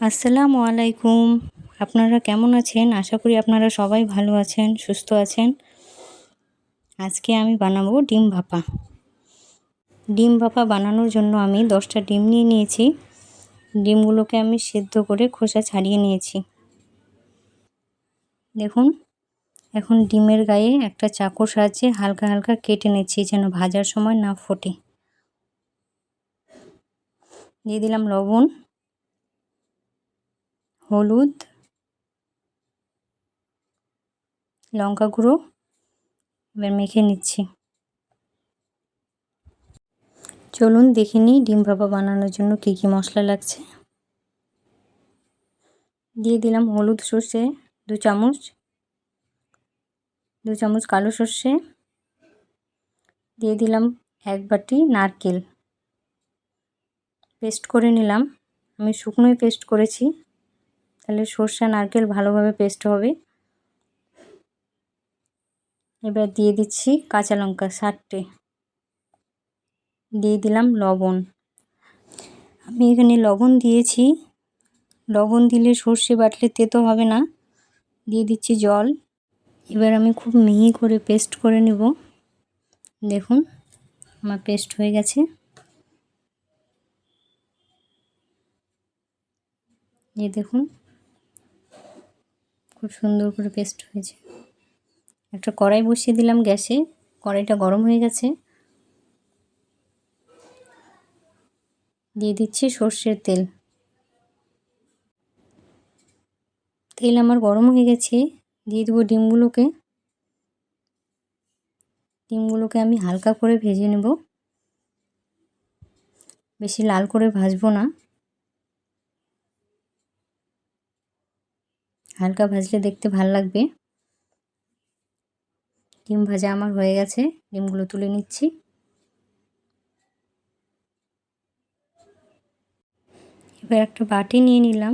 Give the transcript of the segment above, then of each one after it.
আসসালামু আলাইকুম। আপনারা কেমন আছেন? আশা করি আপনারা সবাই ভালো আছেন, সুস্থ আছেন। আজকে আমি বানাবো ডিম ভাপা। ডিম ভাপা বানানোর জন্য আমি 10টা ডিম নিয়ে নিয়েছি। ডিমগুলোকে আমি সেদ্ধ করে খোসা ছাড়িয়ে নিয়েছি। দেখুন, এখন ডিমের গায়ে একটা চাকুর সাহায্যে হালকা হালকা কেটে নিচ্ছি যেন ভাজার সময় না ফোটে। দিয়ে দিলাম লবণ, হলুদ, লঙ্কা গুঁড়ো। এবার মেখে নিচ্ছি। চলুন দেখে নিই ডিম ভাপা বানানোর জন্য কী কী মশলা লাগছে। দিয়ে দিলাম হলুদ সর্ষে 2 চামচ, 2 চামচ কালো সর্ষে, দিয়ে দিলাম 1 বাটি নারকেল পেস্ট করে নিলাম। আমি শুকনোই পেস্ট করেছি, তাহলে সর্ষে নারকেল ভালোভাবে পেস্ট হবে। এবার দিয়ে দিচ্ছি কাঁচা লঙ্কা 7টে, দিয়ে দিলাম লবণ। আমি এখানে লবণ দিয়েছি, লবণ দিলে সর্ষে বাটলে তেতো হবে না। দিয়ে দিচ্ছি জল। এবার আমি খুব মিহি করে পেস্ট করে নেব। দেখুন, আমার পেস্ট হয়ে গেছে। এই দেখুন, খুব সুন্দর করে পেস্ট হয়েছে। একটা কড়াই বসিয়ে দিলাম গ্যাসে। কড়াইটা গরম হয়ে গেছে। দিয়ে দিচ্ছি সর্ষের তেল। তেল আমার গরম হয়ে গেছে। দিয়ে দেবো ডিমগুলোকে। ডিমগুলোকে আমি হালকা করে ভেজে নেব, বেশি লাল করে ভাজবো না। হালকা ভাজলে দেখতে ভাল লাগবে। ডিম ভাজা আমার হয়ে গেছে। ডিমগুলো তুলে নিচ্ছি। এবার একটা বাটি নিয়ে নিলাম।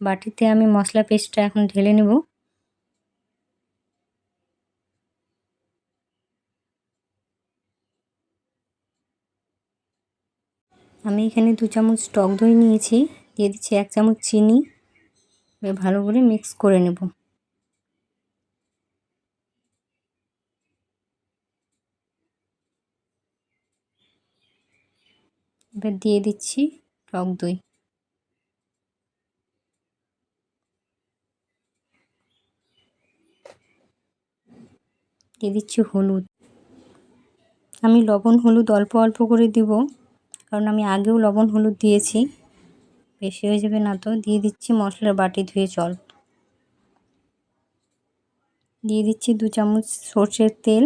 বাটিতে আমি মশলা পেস্টটা এখন ঢেলে নেব। আমি এখানে 2 চামচ টক দই নিয়েছি। দিয়ে দিচ্ছি 1 চামচ চিনি। এবার ভালো করে মিক্স করে নেব। এবার দিয়ে দিচ্ছি টক দই। দিয়ে দিচ্ছি হলুদ। আমি লবণ হলুদ অল্প অল্প করে দিব, কারণ আমি আগেও লবণ হলুদ দিয়েছি। বেশি হয়ে যাবে না তো। দিয়ে দিচ্ছি মশলার বাটি ধুয়ে জল। দিয়ে দিচ্ছি 2 চামচ সর্ষের তেল।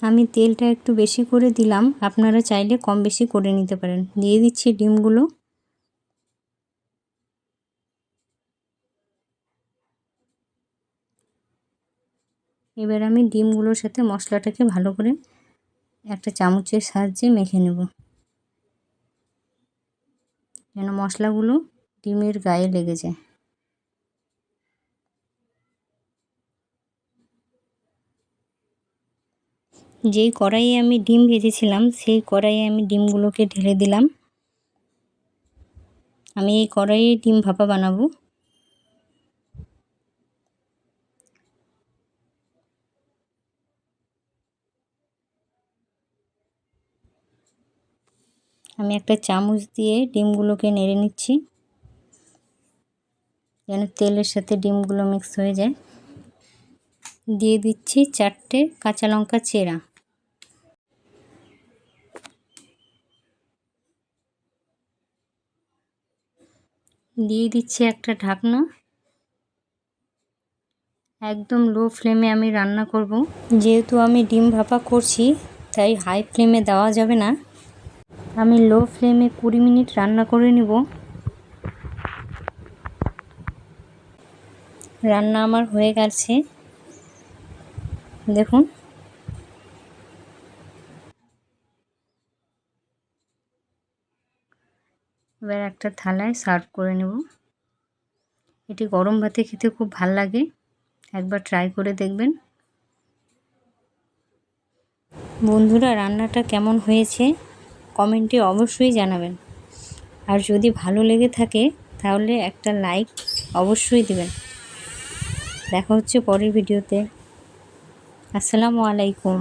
আমি তেলটা একটু বেশি করে দিলাম, আপনারা চাইলে কম বেশি করে নিতে পারেন। দিয়ে দিচ্ছি ডিমগুলো। এবার আমি ডিমগুলোর সাথে মশলাটাকে ভালো করে একটা চামচের সাহায্যে মেখে নেব, যেন মশলাগুলো ডিমের গায়ে লেগে যায়। যেই কড়াইয়ে আমি ডিম ভেজেছিলাম সেই কড়াইয়ে আমি ডিমগুলোকে ঢেলে দিলাম। আমি এই কড়াইয়ে ডিম ভাপা বানাবো। আমি একটা চামচ দিয়ে ডিমগুলোকে নেড়ে নিচ্ছি, যেন তেলের সাথে ডিমগুলো মিক্স হয়ে যায়। দিয়ে দিচ্ছি 4টে কাঁচা লঙ্কা চেরা। দিয়ে দিচ্ছি একটা ঢাকনা। একদম লো ফ্লেমে আমি রান্না করব। যেহেতু আমি ডিম ভাপা করছি, তাই হাই ফ্লেমে দেওয়া যাবে না। আমি লো ফ্লেমে 20 মিনিট রান্না করে নেব। রান্না আমার হয়ে গেছে, দেখুন। এবার একটা থালায় সার্ভ করে নেব। এটি গরম ভাতে খেতে খুব ভাল লাগে। একবার ট্রাই করে দেখবেন। বন্ধুরা, রান্নাটা কেমন হয়েছে কমেন্টে অবশ্যই জানাবেন। আর যদি ভালো লেগে থাকে তাহলে একটা লাইক অবশ্যই দিবেন। দেখা হচ্ছে পরের ভিডিওতে। আসসালামু আলাইকুম।